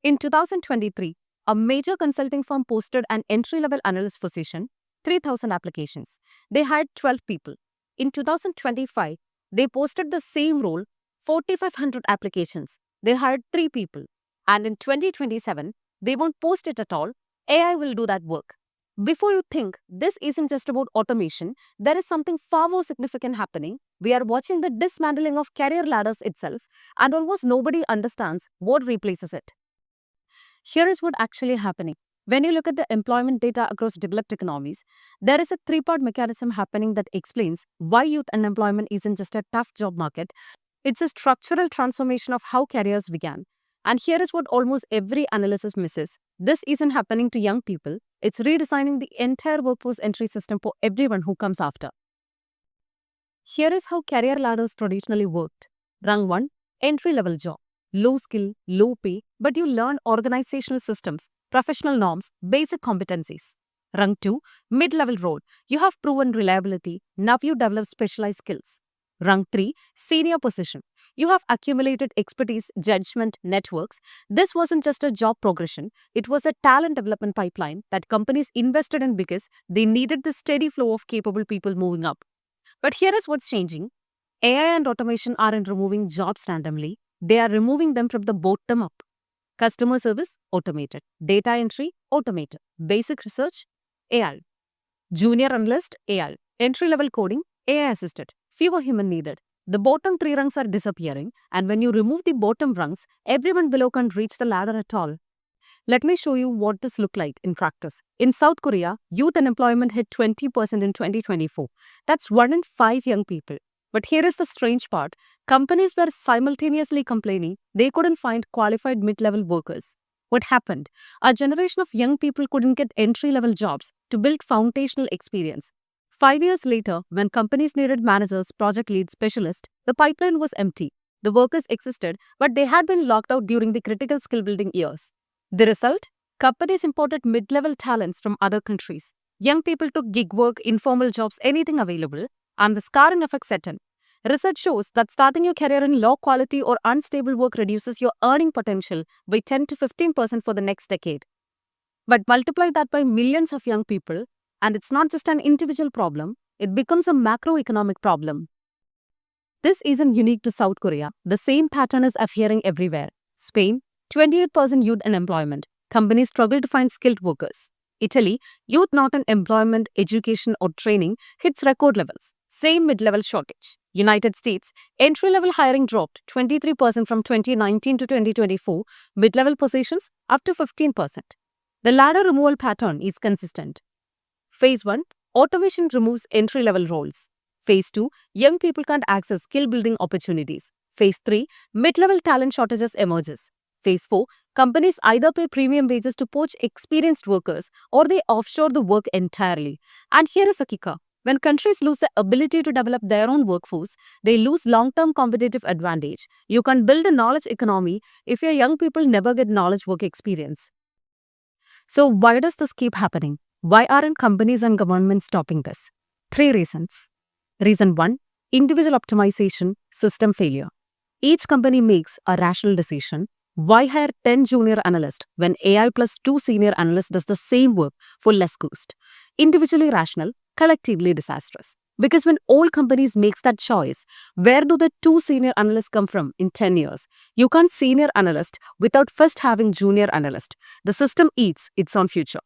In 2023, a major consulting firm posted an entry-level analyst position, 3,000 applications. They hired 12 people. In 2025, they posted the same role, 4,500 applications. They hired 3 people. And in 2027, they won't post it at all. AI will do that work. Before you think this isn't just about automation, there is something far more significant happening. We are watching the dismantling of career ladders itself, and almost nobody understands what replaces it. Here is what actually happening. When you look at the employment data across developed economies, there is a three-part mechanism happening that explains why youth unemployment isn't just a tough job market, it's a structural transformation of how careers began. And here is what almost every analysis misses. This isn't happening to young people, it's redesigning the entire workforce entry system for everyone who comes after. Here is how career ladders traditionally worked. Rung 1, entry-level job. Low skill, low pay, but you learn organizational systems, professional norms, basic competencies. Rung 2, mid-level role. You have proven reliability, now you develop specialized skills. Rung 3, senior position. You have accumulated expertise, judgment, networks. This wasn't just a job progression, it was a talent development pipeline that companies invested in because they needed the steady flow of capable people moving up. But here is what's changing. AI and automation aren't removing jobs randomly, they are removing them from the bottom up. Customer service, automated. Data entry, automated. Basic research, AI. Junior analyst, AI. Entry level coding, AI assisted. Fewer human needed. The bottom 3 rungs are disappearing, and when you remove the bottom rungs, everyone below can't reach the ladder at all. Let me show you what this looks like in practice. In South Korea, youth unemployment hit 20% in 2024. That's 1 in 5 young people. But here is the strange part. Companies were simultaneously complaining they couldn't find qualified mid-level workers. What happened? A generation of young people couldn't get entry-level jobs to build foundational experience. 5 years later, when companies needed managers, project leads, specialists, the pipeline was empty. The workers existed, but they had been locked out during the critical skill-building years. The result? Companies imported mid-level talents from other countries. Young people took gig work, informal jobs, anything available, and the scarring effect set in. Research shows that starting your career in low quality or unstable work reduces your earning potential by 10 to 15% for the next decade. But multiply that by millions of young people, and it's not just an individual problem, it becomes a macroeconomic problem. This isn't unique to South Korea. The same pattern is appearing everywhere. Spain, 28% youth unemployment. Companies struggle to find skilled workers. Italy, youth not in employment, education or training hits record levels. Same mid-level shortage. United States, entry-level hiring dropped 23% from 2019 to 2024, mid-level positions up to 15%. The ladder removal pattern is consistent. Phase 1, automation removes entry-level roles. Phase 2, young people can't access skill-building opportunities. Phase 3, mid-level talent shortages emerges. Phase 4, companies either pay premium wages to poach experienced workers or they offshore the work entirely. And here is a kicker. When countries lose the ability to develop their own workforce, they lose long-term competitive advantage. You can't build a knowledge economy if your young people never get knowledge work experience. So why does this keep happening? Why aren't companies and governments stopping this? 3 reasons. Reason 1, individual optimization, system failure. Each company makes a rational decision. Why hire 10 junior analysts when AI plus 2 senior analysts does the same work for less cost? Individually rational, collectively disastrous. Because when all companies makes that choice, where do the 2 senior analysts come from in 10 years? You can't senior analyst without first having junior analyst. The system eats its own future.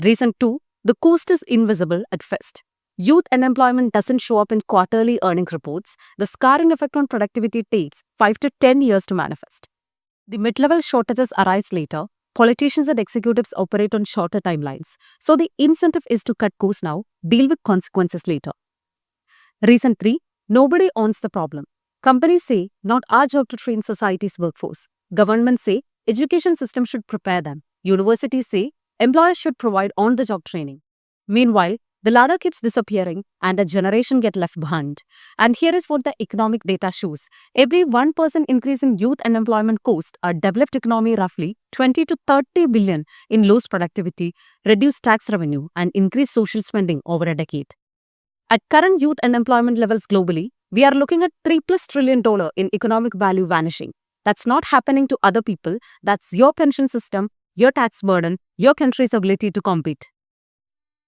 Reason 2, the cost is invisible at first. Youth unemployment doesn't show up in quarterly earnings reports. The scarring effect on productivity takes 5 to 10 years to manifest. The mid-level shortages arise later. Politicians and executives operate on shorter timelines. So the incentive is to cut costs now, deal with consequences later. Reason 3, nobody owns the problem. Companies say, not our job to train society's workforce. Governments say, education system should prepare them. Universities say, employers should provide on-the-job training. Meanwhile, the ladder keeps disappearing and a generation gets left behind. And here is what the economic data shows. Every 1% increase in youth unemployment costs a developed economy roughly 20 to 30 billion in lost productivity, reduced tax revenue, and increased social spending over a decade. At current youth unemployment levels globally, we are looking at $3+ trillion in economic value vanishing. That's not happening to other people. That's your pension system, your tax burden, your country's ability to compete.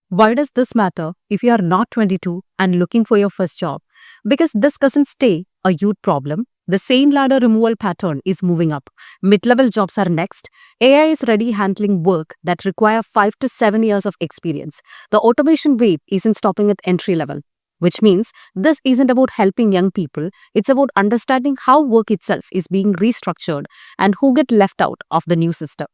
Why does this matter if you are not 22 and looking for your first job? Because this doesn't stay a youth problem. The same ladder removal pattern is moving up. Mid-level jobs are next. AI is ready handling work that require 5 to 7 years of experience. The automation wave isn't stopping at entry level, which means this isn't about helping young people. It's about understanding how work itself is being restructured and who get left out of the new system.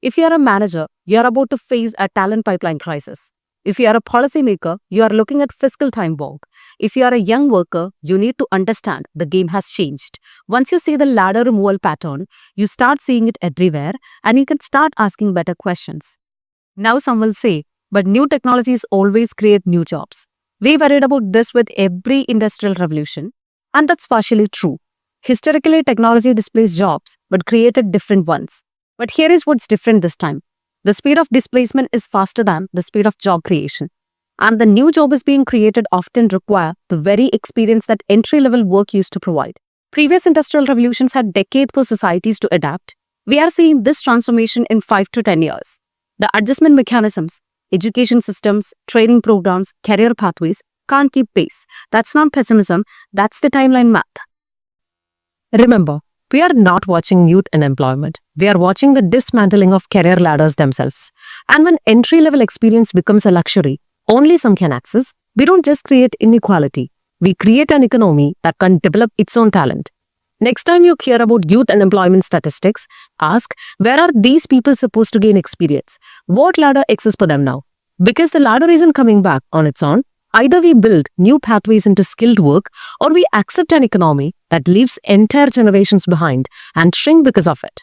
If you are a manager, you are about to face a talent pipeline crisis. If you are a policymaker, you are looking at fiscal time bomb. If you are a young worker, you need to understand the game has changed. Once you see the ladder removal pattern, you start seeing it everywhere and you can start asking better questions. Now some will say, but new technologies always create new jobs. We worried about this with every industrial revolution, and that's partially true. Historically, technology displaced jobs but created different ones. But here is what's different this time. The speed of displacement is faster than the speed of job creation. And the new job is being created often require the very experience that entry-level work used to provide. Previous industrial revolutions had decades for societies to adapt. We are seeing this transformation in 5 to 10 years. The adjustment mechanisms, education systems, training programs, career pathways can't keep pace. That's not pessimism, that's the timeline math. Remember, we are not watching youth unemployment. We are watching the dismantling of career ladders themselves. And when entry-level experience becomes a luxury only some can access, we don't just create inequality. We create an economy that can develop its own talent. Next time you hear about youth unemployment statistics, ask, where are these people supposed to gain experience? What ladder exists for them now? Because the ladder isn't coming back on its own. Either we build new pathways into skilled work or we accept an economy that leaves entire generations behind and shrink because of it.